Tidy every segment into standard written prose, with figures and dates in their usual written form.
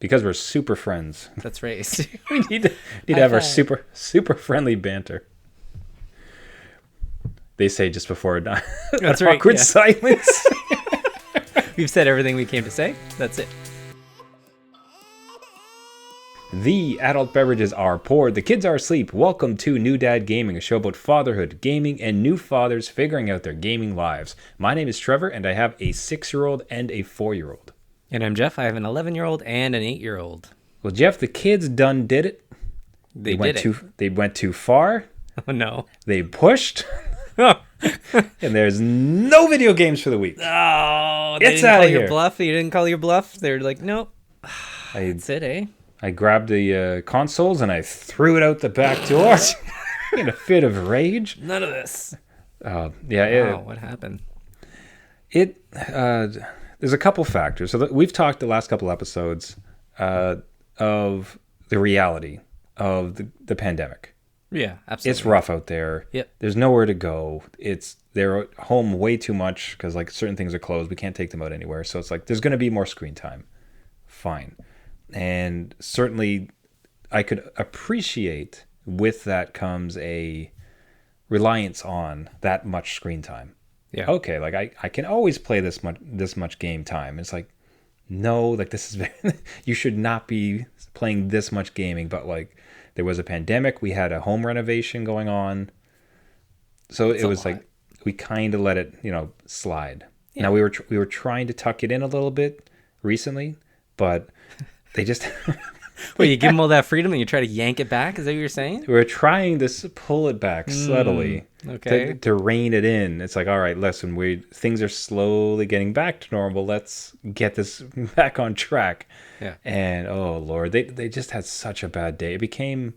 Because we're super friends. That's right. We need to have our super friendly banter. They say just before an That's right, awkward yeah. silence. We've said everything we came to say. That's it. The adult beverages are poured. The kids are asleep. Welcome to New Dad Gaming, a show about fatherhood, gaming, and new fathers figuring out their gaming lives. My name is Trevor, and I have a 6-year-old and a 4-year-old. And I'm Jeff. I have an 11-year-old and an 8-year-old. Well, Jeff, the kids done did it. They went too far. Oh, no. They pushed. And there's no video games for the week. Oh, It's out of here. Your bluff. You didn't call your bluff. They're like, nope. That's it, eh? I grabbed the consoles and I threw it out the back door in a fit of rage. None of this. Yeah. Wow, what happened? There's a couple factors. So we've talked the last couple episodes of the reality of the pandemic. Yeah, absolutely. It's rough out there. Yep. There's nowhere to go. They're home way too much because like certain things are closed. We can't take them out anywhere. So it's like there's going to be more screen time. Fine. And certainly I could appreciate with that comes a reliance on that much screen time. Yeah. Okay, like I can always play this much game time. It's like, no, like this is you should not be playing this much gaming, but like there was a pandemic, we had a home renovation going on. So it was like we kind of let it, slide. Yeah. Now we were trying to tuck it in a little bit recently, but they just Well, you give them all that freedom and you try to yank it back? Is that what you're saying? We're trying to pull it back subtly to rein it in. It's like, all right, listen, things are slowly getting back to normal. Let's get this back on track. Yeah. And, oh, Lord, they just had such a bad day. It became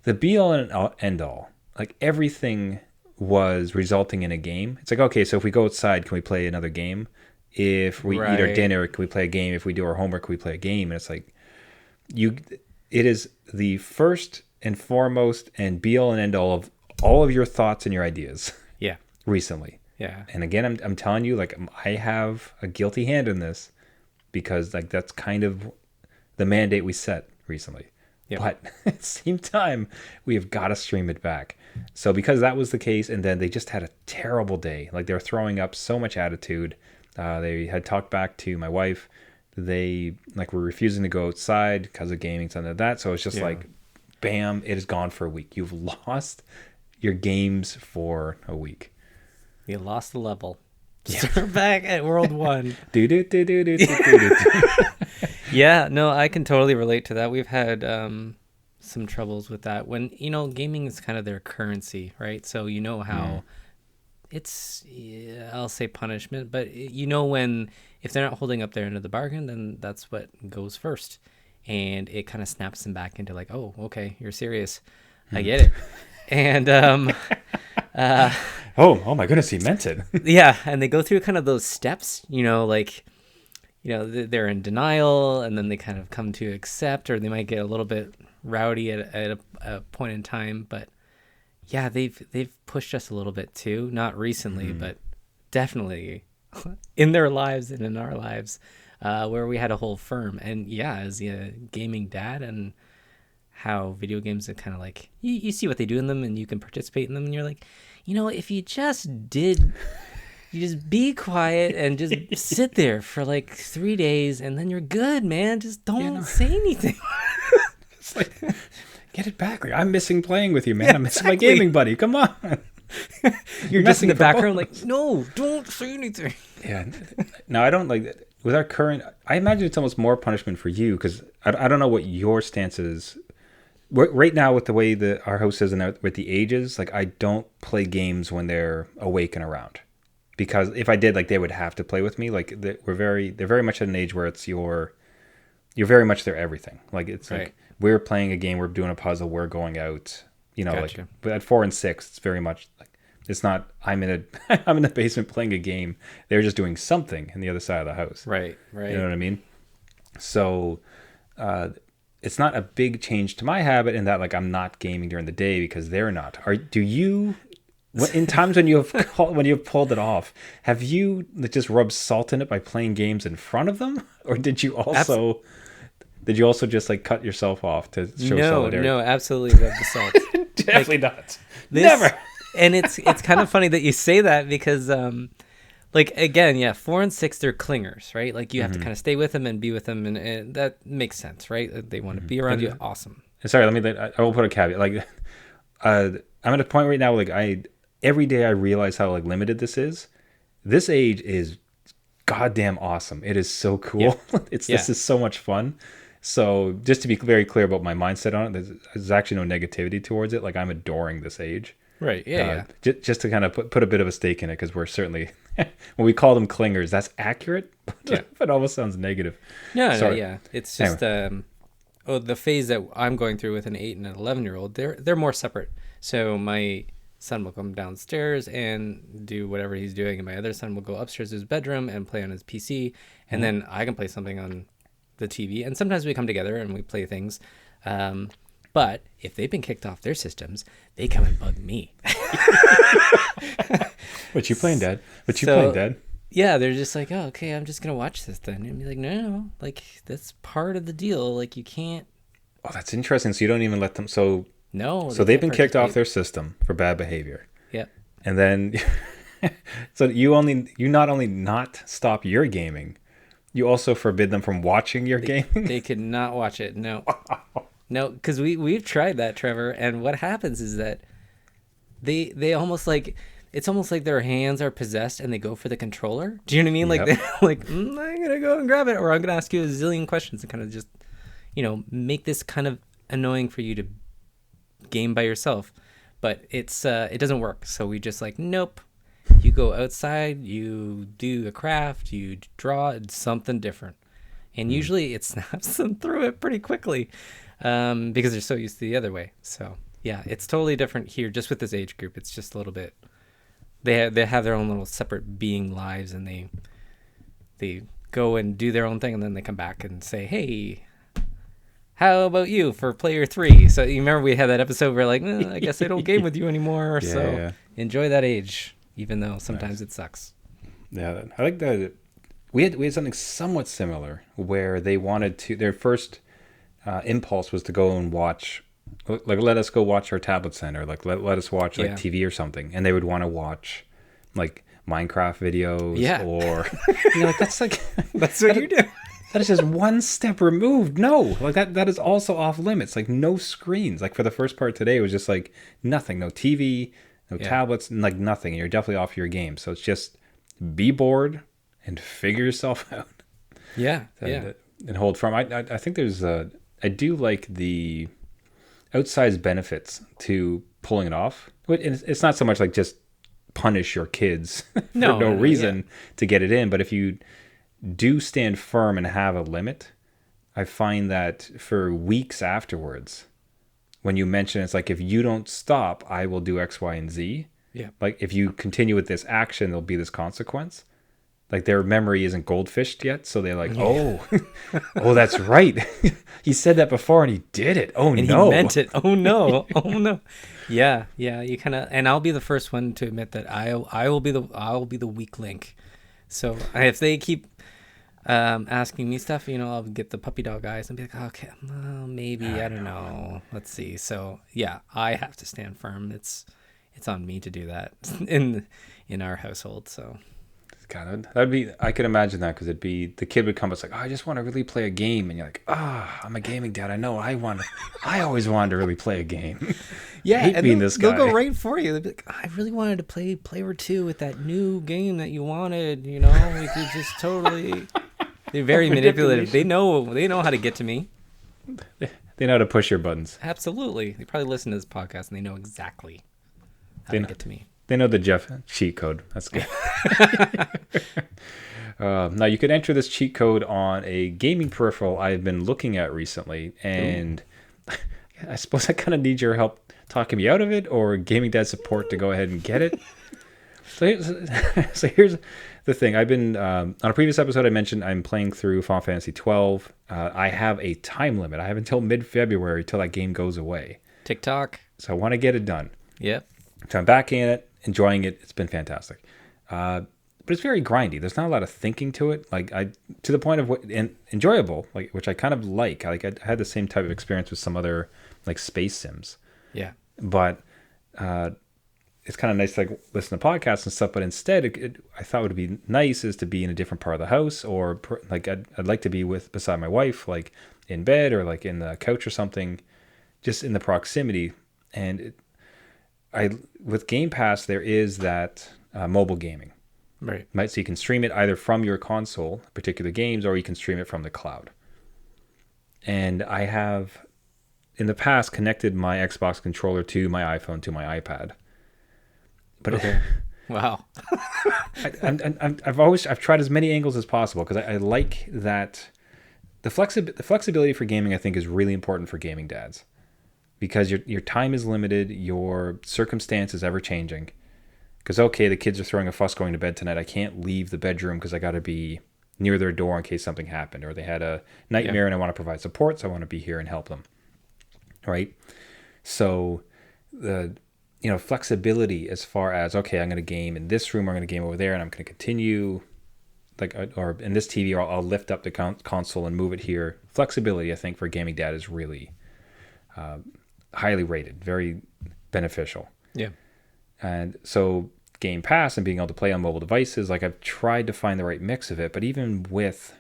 the be-all and end-all. Like, everything was resulting in a game. It's like, okay, so if we go outside, can we play another game? If we eat our dinner, can we play a game? If we do our homework, can we play a game? And it's like, it is the first and foremost and be all and end all of all of your thoughts and your ideas. Yeah. Recently. Yeah. And again, I'm telling you, like, I have a guilty hand in this because like that's kind of the mandate we set recently. Yep. But at the same time, we have got to stream it back. So because that was the case, and then they just had a terrible day. Like they were throwing up so much attitude. They had talked back to my wife. They were refusing to go outside because of gaming, something like that. So it's just like, bam, it is gone for a week. You've lost your games for a week. You lost the level. Start back at World 1. Yeah, no, I can totally relate to that. We've had some troubles with that. When, gaming is kind of their currency, right? So you know how it's, I'll say punishment, but when if they're not holding up their end of the bargain, then that's what goes first. And it kind of snaps them back into like, oh, okay, you're serious. I get it. And oh my goodness, he meant it. Yeah, and they go through kind of those steps, they're in denial, and then they kind of come to accept, or they might get a little bit rowdy at a point in time. But yeah, they've pushed us a little bit too. Not recently, but definitely in their lives and in our lives, where we had a whole firm. And yeah, as a gaming dad, and how video games are kind of like, you see what they do in them and you can participate in them, and you're like, if you just be quiet and just sit there for like 3 days and then you're good, man. Just don't say anything. It's like, get it back. Like, I'm missing playing with you, man. I'm missing my gaming buddy. Come on. You're just in the background like, no, don't say anything. Yeah. No, I don't like that. With our current, I imagine it's almost more punishment for you because I don't know what your stance is. Right now, with the way that our house is and with the ages, like I don't play games when they're awake and around. Because if I did, like they would have to play with me. Like they're very much at an age where it's you're very much their everything. Like it's like we're playing a game, we're doing a puzzle, we're going out. Gotcha. Like but at 4 and 6, it's very much like it's not. I'm in the basement playing a game. They're just doing something in the other side of the house. Right. You know what I mean? So it's not a big change to my habit in that like I'm not gaming during the day because they're not. Do you? In times when you've pulled it off, have you just rubbed salt in it by playing games in front of them, or did you also Did you also just like cut yourself off to show No, solidarity? no, absolutely web assault. Definitely not. This, Never. and it's kind of funny that you say that because like again, yeah, 4 and 6 they're clingers, right? Like you have to kind of stay with them and be with them, and that makes sense, right? They want to be around you. Awesome. Sorry, I will put a caveat. Like, I'm at a point right now. Like, every day I realize how like limited this is. This age is goddamn awesome. It is so cool. Yeah. This is so much fun. So just to be very clear about my mindset on it, there's actually no negativity towards it. Like I'm adoring this age. Right. Yeah. Just to kind of put a bit of a stake in it, because we're certainly when we call them clingers, that's accurate. But it almost sounds negative. No, yeah. It's just the phase that I'm going through with an 8 and an 11-year-old. They're more separate. So my son will come downstairs and do whatever he's doing, and my other son will go upstairs to his bedroom and play on his PC, and then I can play something on the TV. And sometimes we come together and we play things. But if they've been kicked off their systems, they come and bug me. What you playing, Dad? What you playing, Dad? Yeah, they're just like, oh, okay, I'm just gonna watch this then. And be like, no, like that's part of the deal. Like you can't. Oh, that's interesting. So you don't even let them. So no. So they've been kicked off their system for bad behavior. Yeah. And then, so you not only not stop your gaming, you also forbid them from watching your gaming. They could not watch it. No. No, because we've tried that, Trevor, and what happens is that they almost like it's almost like their hands are possessed and they go for the controller. Do you know what I mean? Like they're like, I'm gonna go and grab it, or I'm gonna ask you a zillion questions and kind of just, make this kind of annoying for you to game by yourself. But it doesn't work. So we just like, nope. You go outside, you do a craft, you draw something different, and usually it snaps them through it pretty quickly. Because they're so used to the other way. So yeah, it's totally different here just with this age group. It's just a little bit, they have their own little separate being lives, and they go and do their own thing, and then they come back and say, hey, how about you for player 3? So you remember we had that episode where like, I guess I don't game with you anymore. Enjoy that age, even though sometimes it sucks. Yeah, I like that. We had something somewhat similar where they wanted to, their first impulse was to go and watch, like let us go watch our tablet center, like let us watch like TV or something, and they would want to watch like Minecraft videos or like that's like that's what you do. That is just one step removed. No, like that is also off limits. Like no screens. Like for the first part today, it was just like nothing, no TV, no tablets, like nothing. You're definitely off your game. So it's just be bored and figure yourself out. And hold firm. I think there's I do like the outsized benefits to pulling it off. It's not so much like just punish your kids for no reason to get it in, but if you do stand firm and have a limit, I find that for weeks afterwards, when you mention it's like, if you don't stop, I will do X, Y, and Z. Yeah. Like if you continue with this action, there'll be this consequence. Like their memory isn't goldfished yet, so they're like, "Oh, oh, that's right. He said that before, and he did it. Oh and no, he meant it. Oh no, oh no." Yeah. You kind of, and I'll be the first one to admit that I will be the weak link. So if they keep asking me stuff, I'll get the puppy dog eyes and be like, "Okay, well, maybe I don't know. Let's see." So yeah, I have to stand firm. It's on me to do that in our household. So. God, I could imagine that, because it'd be, the kid would come, it's like, oh, I just want to really play a game, and you're like, I'm a gaming dad. I know I always wanted to really play a game. Yeah, I hate being this guy. They'll go right for you. They'll be like, I really wanted to play Player 2 with that new game that you wanted. We could just totally. They're very manipulative. They know how to get to me. They know how to push your buttons. Absolutely. They probably listen to this podcast and they know exactly how to get to me. They know the Jeff cheat code. That's good. Now, you can enter this cheat code on a gaming peripheral I've been looking at recently, and I suppose I kind of need your help talking me out of it, or gaming dad support to go ahead and get it. So here's the thing. I've been on a previous episode, I mentioned I'm playing through Final Fantasy 12. I have a time limit. I have until mid-February till that game goes away. TikTok. So I want to get it done. Yep. So I'm back in it, enjoying it. It's been fantastic. but it's very grindy. There's not a lot of thinking to it. Like to the point of what and enjoyable, like which I kind of like. Like I had the same type of experience with some other like space sims, Yeah. but it's kind of nice to like listen to podcasts and stuff. But instead, I thought would be nice is to be in a different part of the house, or like I'd like to be beside my wife, like in bed or like in the couch or something, just in the proximity. And with Game Pass, there is that mobile gaming. Right. Right, so you can stream it either from your console, particular games, or you can stream it from the cloud. And I have, in the past, connected my Xbox controller to my iPhone to my iPad. But Okay. Wow. I've tried as many angles as possible because I like that the flexibility for gaming. I think is really important for gaming dads because your time is limited, your circumstance is ever changing. Because, okay, the kids are throwing a fuss going to bed tonight. I can't leave the bedroom because I got to be near their door in case something happened. Or they had a nightmare and I want to provide support, so I want to be here and help them. Right? So, flexibility as far as, okay, I'm going to game in this room, I'm going to game over there, and I'm going to continue. Or in this TV, or I'll lift up the console and move it here. Flexibility, I think, for gaming dad is really highly rated, very beneficial. Yeah. And so Game Pass and being able to play on mobile devices, like I've tried to find the right mix of it. But even with,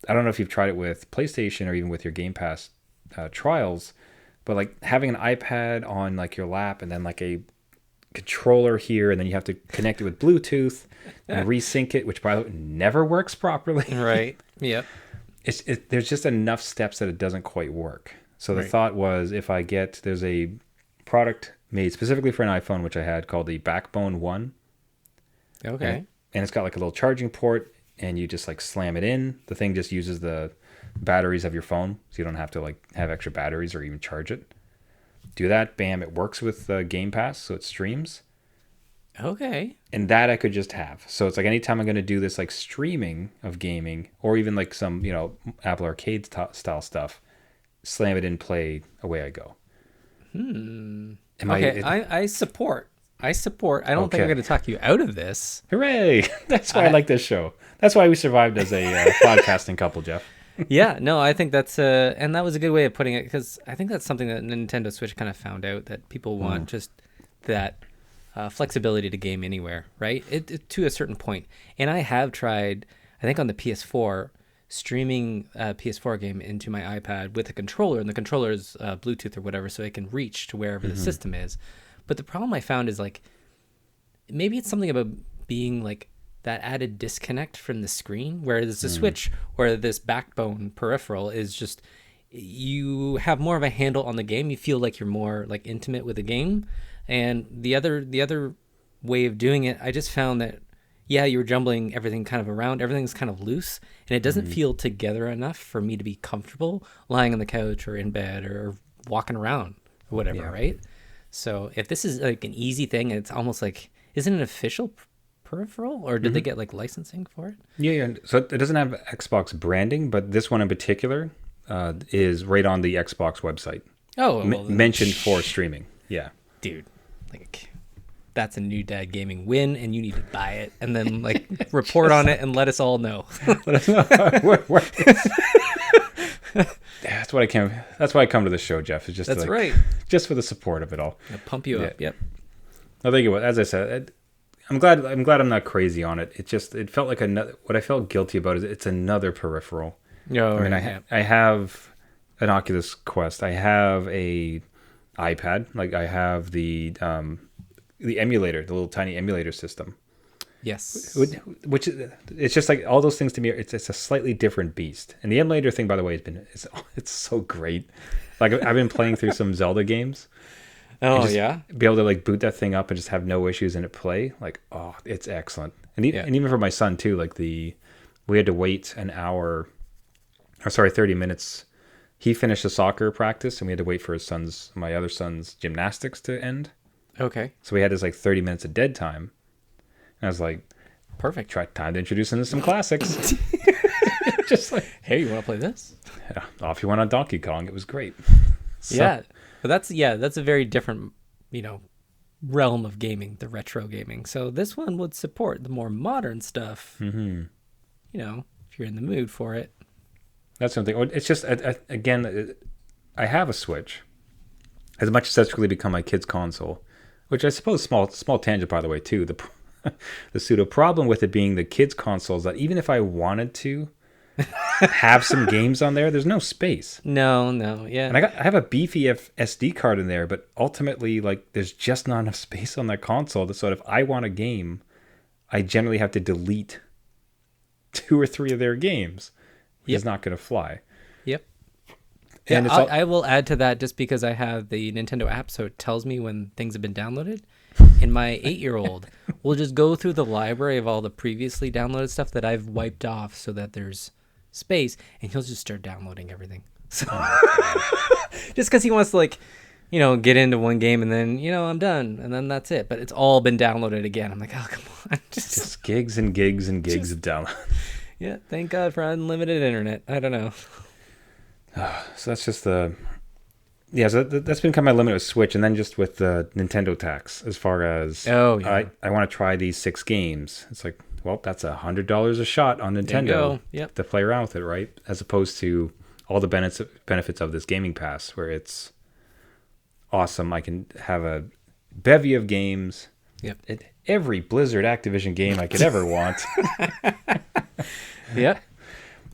I don't know if you've tried it with PlayStation or even with your Game Pass trials, but like having an iPad on like your lap and then like a controller here, and then you have to connect it with Bluetooth and resync it, which by the way never works properly. Right. Yep. There's just enough steps that it doesn't quite work. So the thought was there's a product made specifically for an iPhone, which I had called the Backbone One. Okay. And it's got like a little charging port, and you just like slam it in. The thing just uses the batteries of your phone, so you don't have to like have extra batteries or even charge it. Do that, bam, it works with Game Pass, so it streams. Okay. And that I could just have. So it's like anytime I'm going to do this like streaming of gaming, or even like some, Apple Arcade style stuff, slam it in, play, away I go. Okay, I support. I don't think I'm going to talk you out of this. Hooray! That's why I like this show. That's why we survived as a podcasting couple, Jeff. Yeah, no, I think that's and that was a good way of putting it, because I think that's something that Nintendo Switch kind of found out, that people want just that flexibility to game anywhere, right? It to a certain point. And I have tried, I think on the PS4, streaming a PS4 game into my iPad with a controller, and the controller is Bluetooth or whatever, so it can reach to wherever the system is. But the problem I found is like, maybe it's something about being like that added disconnect from the screen, whereas the Switch or this backbone peripheral is just, you have more of a handle on the game. You feel like you're more like intimate with the game. And the other way of doing it, I just found that, yeah, you're jumbling everything kind of around. Everything's kind of loose, and it doesn't feel together enough for me to be comfortable lying on the couch or in bed or walking around or whatever, right? So if this is like an easy thing, and it's almost like, isn't it an official peripheral, or did they get like licensing for it? Yeah. So it doesn't have Xbox branding, but this one in particular is right on the Xbox website. Oh, well, mentioned for streaming. Yeah. Dude, like, that's a new dad gaming win, and you need to buy it and then like report on it and let us all know. That's what I came. That's why I come to the show, Jeff. It's just that's right. Just for the support of it all. I'll pump you up. Yep. I think as I said, I'm glad I'm not crazy on it. It felt like what I felt guilty about is it's another peripheral. No, I have an Oculus Quest. I have a iPad. Like I have the emulator, the little tiny emulator system. Yes. Which it's just like all those things to me. It's a slightly different beast. And the emulator thing, by the way, it's so great. Like I've been playing through some Zelda games. Oh yeah. Be able to like boot that thing up and just have no issues in it play. Like, oh, it's excellent. And even for my son too. Like we had to wait an hour, 30 minutes. He finished a soccer practice, and we had to wait for my other son's gymnastics to end. Okay. So we had this like 30 minutes of dead time. And I was like, perfect. Try time to introduce him to some classics. Just like, hey, you want to play this? Yeah, off you went on Donkey Kong. It was great. Yeah. But that's a very different, realm of gaming, the retro gaming. So this one would support the more modern stuff. You know, if you're in the mood for it. That's something. It's just again, I have a Switch. As much as that's really become my kid's console, which I suppose small tangent by the way too. The pseudo problem with it being the kids' consoles that even if I wanted to have some games on there, there's no space. No, yeah. And I have a beefy SD card in there, but ultimately, like, there's just not enough space on that console. So if I want a game, I generally have to delete 2 or 3 of their games, which is not going to fly. Yep. And Yeah, I will add to that just because I have the Nintendo app, so it tells me when things have been downloaded. And my 8-year-old will just go through the library of all the previously downloaded stuff that I've wiped off so that there's space, and he'll just start downloading everything. So just because he wants to, like, you know, get into one game and then, you know, I'm done, and then that's it. But it's all been downloaded again. I'm like, oh, come on. Just gigs and gigs and gigs of download. Yeah, thank God for unlimited internet. I don't know. So that's just the... Yeah, so that's been kind of my limit with Switch, and then just with the Nintendo tax, as far as I want to try these 6 games. It's like, well, that's $100 a shot on Nintendo to play around with it, right? As opposed to all the benefits of this gaming pass, where it's awesome. I can have a bevy of games. Yep. Every Blizzard Activision game I could ever want. Yep.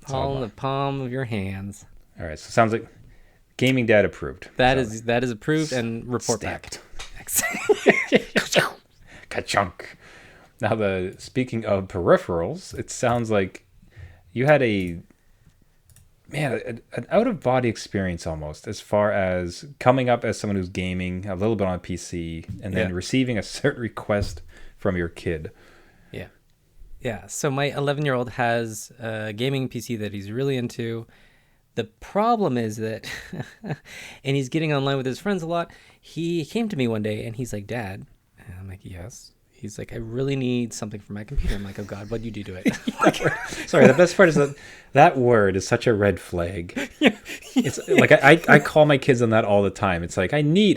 All in the palm of your hands. All right, so it sounds like Gaming Dad approved. That is approved and report Stamped. back. Ka-chunk. Now, speaking of peripherals, it sounds like you had an out-of-body experience almost, as far as coming up as someone who's gaming a little bit on a PC and then receiving a certain request from your kid. Yeah. So my 11-year-old has a gaming PC that he's really into. The problem is that, and he's getting online with his friends a lot. He came to me one day and he's like, "Dad," and I'm like, "Yes." He's like, "I really need something for my computer." I'm like, "Oh God, what'd you do to it?" Sorry, the best part is that word is such a red flag. It's like I call my kids on that all the time. It's like, I need,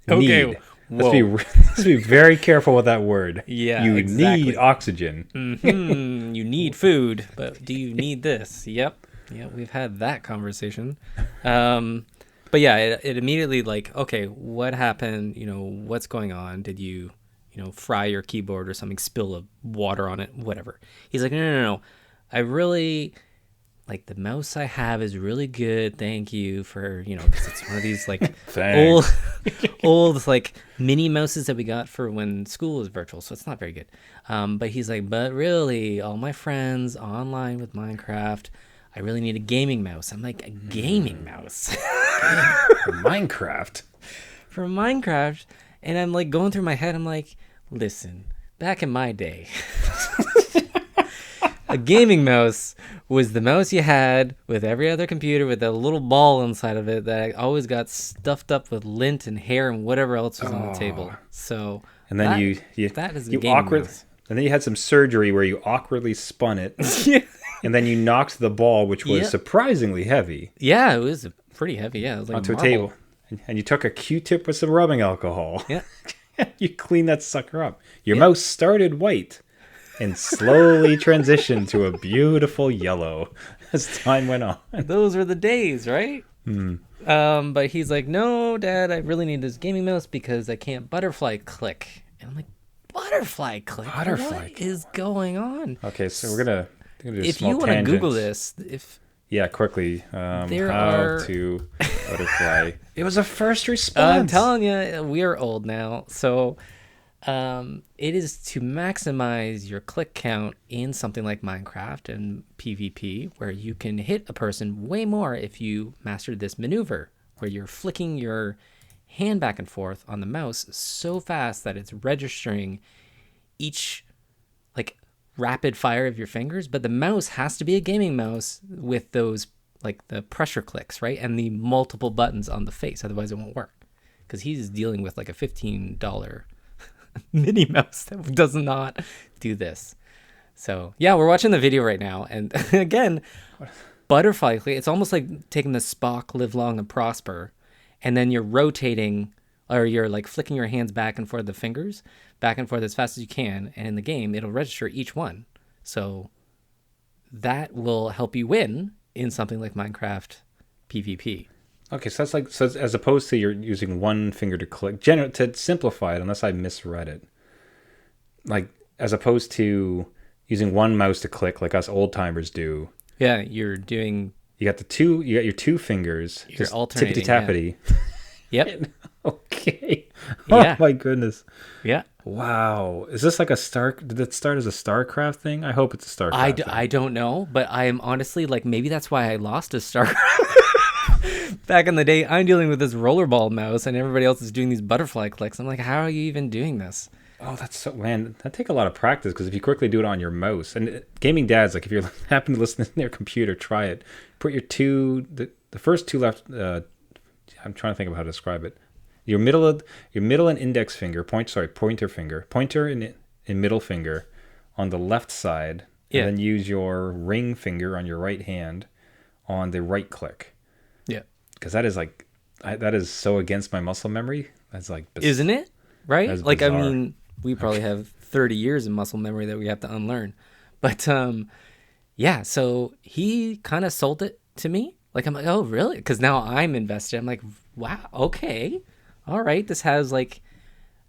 need. Let's be very careful with that word. Yeah, you exactly. need oxygen. Mm-hmm. You need food, but do you need this? Yep. Yeah, we've had that conversation. But yeah, it immediately, like, okay, what happened? You know, what's going on? Did you fry your keyboard or something, spill of water on it, whatever. He's like, no. I really, like, the mouse I have is really good. Thank you for, because it's one of these, like, old, like, mini mouses that we got for when school was virtual. So it's not very good. But he's like, but really, all my friends online with Minecraft, I really need a gaming mouse. I'm like, a gaming mouse? For Minecraft? For Minecraft. And I'm like going through my head. I'm like, listen, back in my day, a gaming mouse was the mouse you had with every other computer with a little ball inside of it that always got stuffed up with lint and hair and whatever else was on the table. So, and then that is a gaming mouse. And then you had some surgery where you awkwardly spun it. And then you knocked the ball, which was surprisingly heavy. Yeah, it was pretty heavy. Yeah, it was like onto a table. And you took a Q-tip with some rubbing alcohol. Yeah. You cleaned that sucker up. Your mouse started white and slowly transitioned to a beautiful yellow as time went on. Those were the days, right? But he's like, no, Dad, I really need this gaming mouse because I can't butterfly click. And I'm like, butterfly click? What is going on? Okay, so we're going to do a if small you want to Google tangent. this, quickly. There how are... to butterfly. It was a first response. I'm telling you, we are old now. So it is to maximize your click count in something like Minecraft and PvP, where you can hit a person way more if you master this maneuver, where you're flicking your hand back and forth on the mouse so fast that it's registering each, like, rapid fire of your fingers, but the mouse has to be a gaming mouse with those, like, the pressure clicks, right? And the multiple buttons on the face, otherwise it won't work. Because he's dealing with like a $15 mini mouse that does not do this. So yeah, we're watching the video right now, and again, butterfly click, it's almost like taking the Spock Live Long and Prosper, and then you're rotating or you're like flicking your hands back and forth, the fingers back and forth as fast as you can, and in the game it'll register each one. So that will help you win in something like Minecraft PvP. Okay, so that's like, so as opposed to you're using one finger to click, to simplify it, unless I misread it, like as opposed to using one mouse to click like us old timers do. Yeah, you're doing. You got your two fingers, You're just alternating. tippity tappity. Yep. Okay. Yeah. Oh my goodness. Yeah. Wow. Is this like a Star? Did it start as a StarCraft thing? I hope it's a StarCraft thing. I don't know, but I am honestly like, maybe that's why I lost a star. Back in the day, I'm dealing with this rollerball mouse and everybody else is doing these butterfly clicks. I'm like, how are you even doing this? Oh, that's so, man, that take a lot of practice, because if you quickly do it on your mouse, and gaming dads, like if you happen to listen to their computer, try it. Put your the first two left. I'm trying to think of how to describe it. Your middle and index finger, pointer and middle finger on the left side, Yeah. and then use your ring finger on your right hand on the right click. Yeah. Because that is like, that is so against my muscle memory. That's like, Isn't it? Right? That's Like, bizarre. I mean, we probably have 30 years of muscle memory that we have to unlearn. But yeah, so he kind of sold it to me. Like, I'm like, oh, really? Because now I'm invested. I'm like, wow, okay. All right. This has like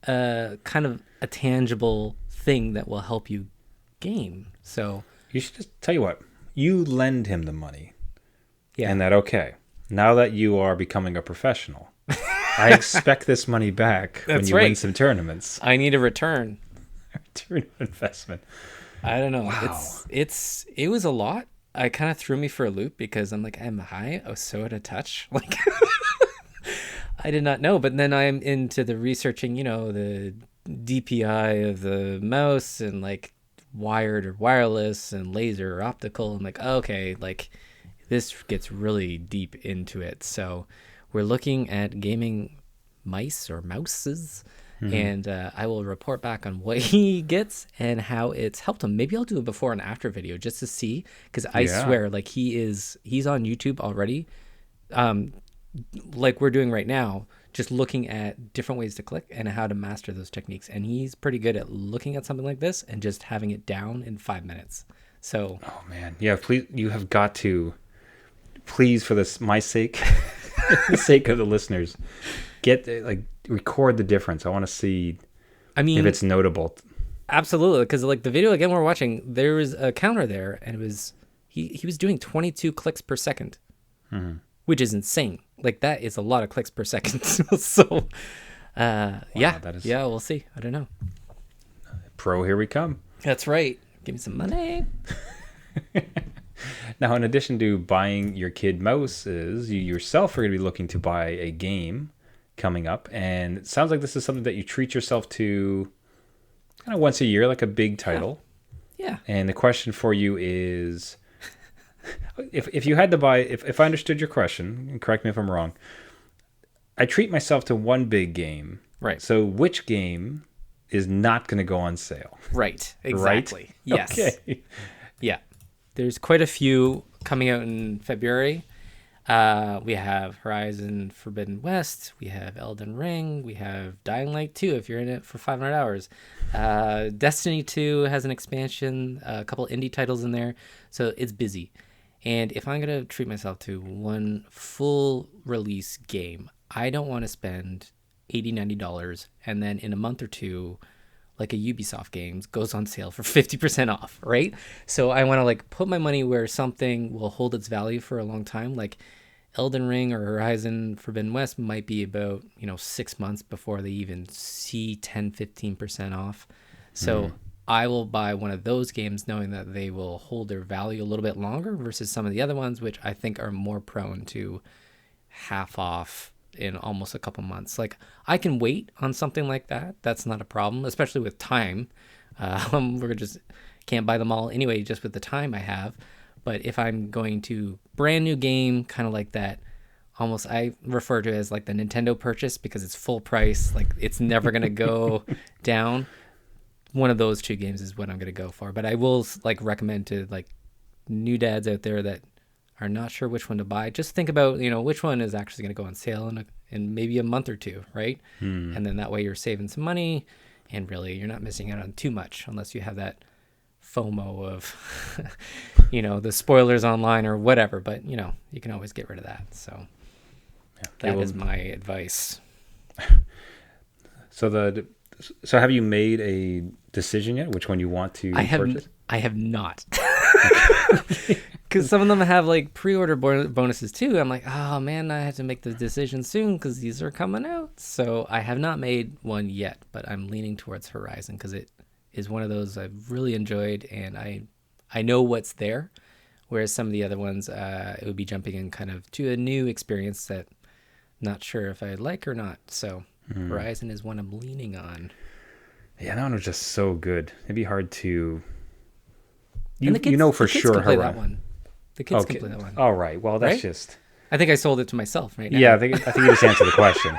kind of a tangible thing that will help you game. So You should just tell you what, you lend him the money. yeah. And that, okay, now that you are becoming a professional, I expect this money back when That's you win right. some tournaments. I need a return. Return of investment. I don't know. Wow. It was a lot. I kind of threw me for a loop because I'm like, I'm high. I was so out of touch. Like, I did not know. But then I'm into the researching, the DPI of the mouse and like wired or wireless and laser or optical. I'm like, okay, like this gets really deep into it. So we're looking at gaming mice or mouses. And I will report back on what he gets and how it's helped him. Maybe I'll do a before and after video just to see, because I swear, like he's on YouTube already, like we're doing right now, just looking at different ways to click and how to master those techniques. And he's pretty good at looking at something like this and just having it down in 5 minutes. So, Oh man, yeah. Please, you have got to. Please, for this, my sake, for the sake of the listeners, record the difference. I want to see I mean, if it's notable. absolutely, because like the video again we're watching, there was a counter there, and it was he was doing 22 clicks per second, which is insane. Like that is a lot of clicks per second. So, yeah, that is- yeah, we'll see. I don't know. Pro, here we come. That's right. Give me some money. Now, in addition to buying your kid mouses, you yourself are going to be looking to buy a game coming up. And it sounds like this is something that you treat yourself to kind of once a year, like a big title. Yeah. And the question for you is, if you had to buy, if I understood your question, and correct me if I'm wrong, I treat myself to one big game. Right. So which game is not going to go on sale? Right. Exactly. Right? Yes. Okay. Yeah. There's quite a few coming out in February. We have Horizon Forbidden West. We have Elden Ring. We have Dying Light 2 if you're in it for 500 hours. Destiny 2 has an expansion, a couple indie titles in there. So it's busy. And if I'm going to treat myself to one full release game, I don't want to spend $80, $90 and then in a month or two, like a Ubisoft games goes on sale for 50% off, right? So I want to like put my money where something will hold its value for a long time. Like Elden Ring or Horizon Forbidden West might be about, 6 months before they even see 10, 15% off. So I will buy one of those games knowing that they will hold their value a little bit longer versus some of the other ones, which I think are more prone to half off in almost a couple months. Like I can wait on something like that. That's not a problem, especially with time. We're just can't buy them all anyway, just with the time I have. But if I'm going to brand new game, kind of like that, almost I refer to it as like the Nintendo purchase because it's full price. Like it's never going to go down. One of those two games is what I'm going to go for. But I will like recommend to like new dads out there that are not sure which one to buy, just think about, which one is actually going to go on sale in maybe a month or two, right? And then that way you're saving some money, and really you're not missing out on too much unless you have that FOMO of, the spoilers online or whatever. But, you can always get rid of that. So that is my advice. So have you made a decision yet? Which one you want to purchase? I have not. Because some of them have like pre-order bonuses too. I'm like, oh man, I have to make the decision soon because these are coming out. So I have not made one yet, but I'm leaning towards Horizon because it is one of those I've really enjoyed, and I know what's there. Whereas some of the other ones, it would be jumping in kind of to a new experience that I'm not sure if I like or not. So Horizon is one I'm leaning on. Yeah, that one was just so good. It'd be hard to. For the kids sure can play that one. The kids can play that one. All right. Well, that's right? just. I think I sold it to myself right now. Yeah, I think you just answered the question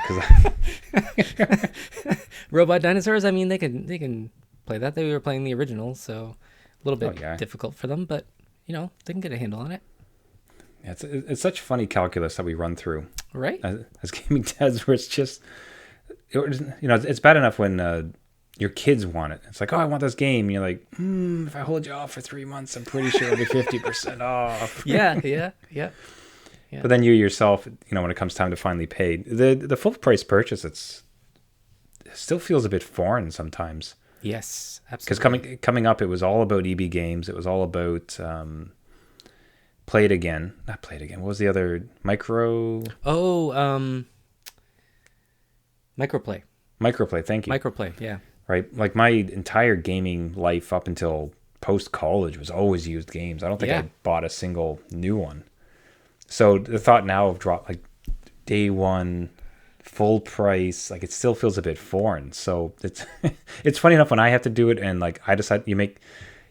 Robot dinosaurs. I mean, they can play that. They were playing the original, so a little bit difficult for them, but they can get a handle on it. Yeah, it's such funny calculus that we run through, right? As gaming dads, where it's just, it's bad enough when your kids want it. It's like, oh, I want this game. And you're like, if I hold you off for 3 months, I'm pretty sure it'll be 50% off. Yeah. But then you yourself, when it comes time to finally pay, the full price purchase, it still feels a bit foreign sometimes. Yes, absolutely. Because coming up, it was all about EB Games. It was all about Play It Again. Not Play It Again. What was the other? Microplay. Microplay, thank you. Microplay, yeah. Right? Like my entire gaming life up until post-college was always used games. I don't think I bought a single new one. So the thought now of day one, full price, like it still feels a bit foreign. So it's funny enough when I have to do it and like I decide you make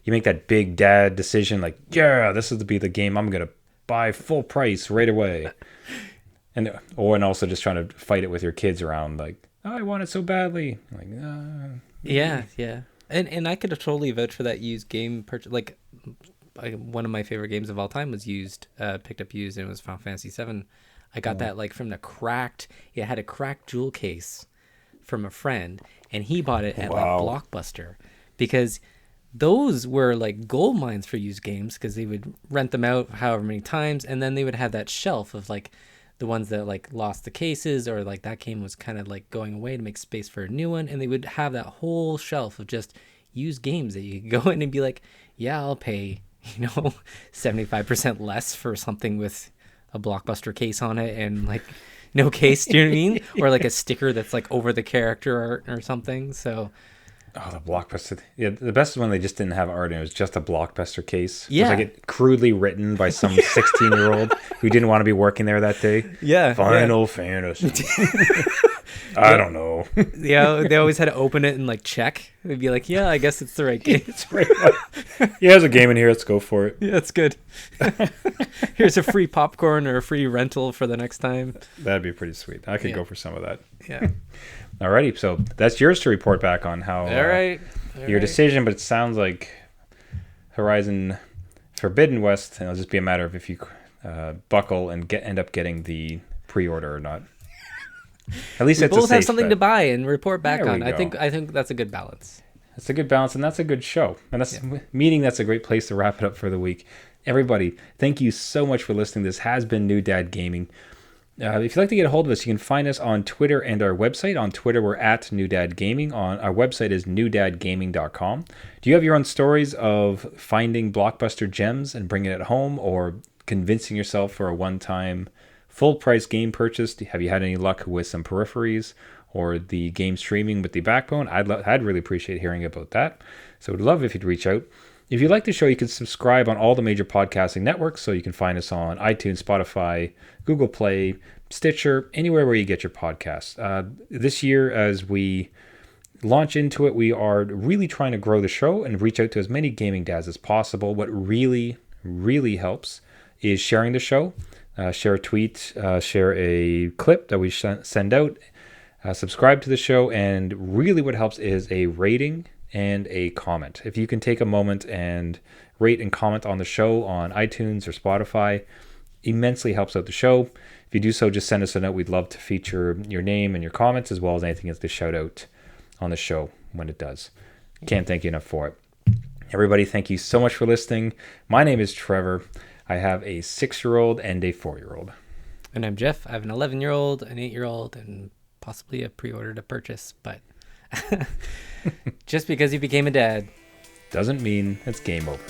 that big dad decision like, yeah, this is to be the game I'm gonna buy full price right away. And also just trying to fight it with your kids around like, oh, I want it so badly. Like, yeah. And I could totally vouch for that used game purchase. Like one of my favorite games of all time was picked up used, and it was Final Fantasy VII. I got that like from it had a cracked jewel case from a friend, and he bought it at like Blockbuster, because those were like gold mines for used games, because they would rent them out however many times, and then they would have that shelf of like the ones that like lost the cases, or like that game was kind of like going away to make space for a new one, and they would have that whole shelf of just used games that you could go in and be like, yeah, I'll pay 75% less for something with a Blockbuster case on it and like no case, do you know what I mean? Or like a sticker that's like over the character art or something. So the Blockbuster. Yeah, the best is when they just didn't have art and it was just a Blockbuster case. Yeah. It was like crudely written by some 16-year-old who didn't want to be working there that day. Yeah. Final Fantasy. I don't know. Yeah, they always had to open it and like check. They'd be like, yeah, I guess it's the right game. It's right. Yeah, there's a game in here. Let's go for it. Yeah, it's good. Here's a free popcorn or a free rental for the next time. That'd be pretty sweet. I could go for some of that. Yeah. Alrighty, so that's yours to report back on how your decision, but it sounds like Horizon Forbidden West, and it'll just be a matter of if you buckle and end up getting the pre-order or not. At least we it's both a safe have something bet. to buy and report back on. Go. I think that's a good balance. That's a good balance, and that's a good show. And that's a great place to wrap it up for the week. Everybody, thank you so much for listening. This has been New Dad Gaming. If you'd like to get a hold of us, you can find us on Twitter and our website. On Twitter, we're at New Dad Gaming. Our website is newdadgaming.com. Do you have your own stories of finding Blockbuster gems and bringing it home, or convincing yourself for a one-time full-price game purchase? Have you had any luck with some peripheries or the game streaming with the Backbone? I'd really appreciate hearing about that. So we'd love if you'd reach out. If you like the show, you can subscribe on all the major podcasting networks. So you can find us on iTunes, Spotify, Google Play, Stitcher, anywhere where you get your podcasts. This year, as we launch into it, we are really trying to grow the show and reach out to as many gaming dads as possible. What really, really helps is sharing the show. Share a tweet, share a clip that we send out, subscribe to the show, and really what helps is a rating and a comment. If you can take a moment and rate and comment on the show on iTunes or Spotify, immensely helps out the show. If you do so, just send us a note. We'd love to feature your name and your comments, as well as anything that's to shout out on the show when it does. Can't thank you enough for it. Everybody, thank you so much for listening. My name is Trevor. I have a 6-year-old and a 4-year-old. And I'm Jeff. I have an 11-year-old, an 8-year-old, and possibly a pre-order to purchase. But just because you became a dad doesn't mean it's game over.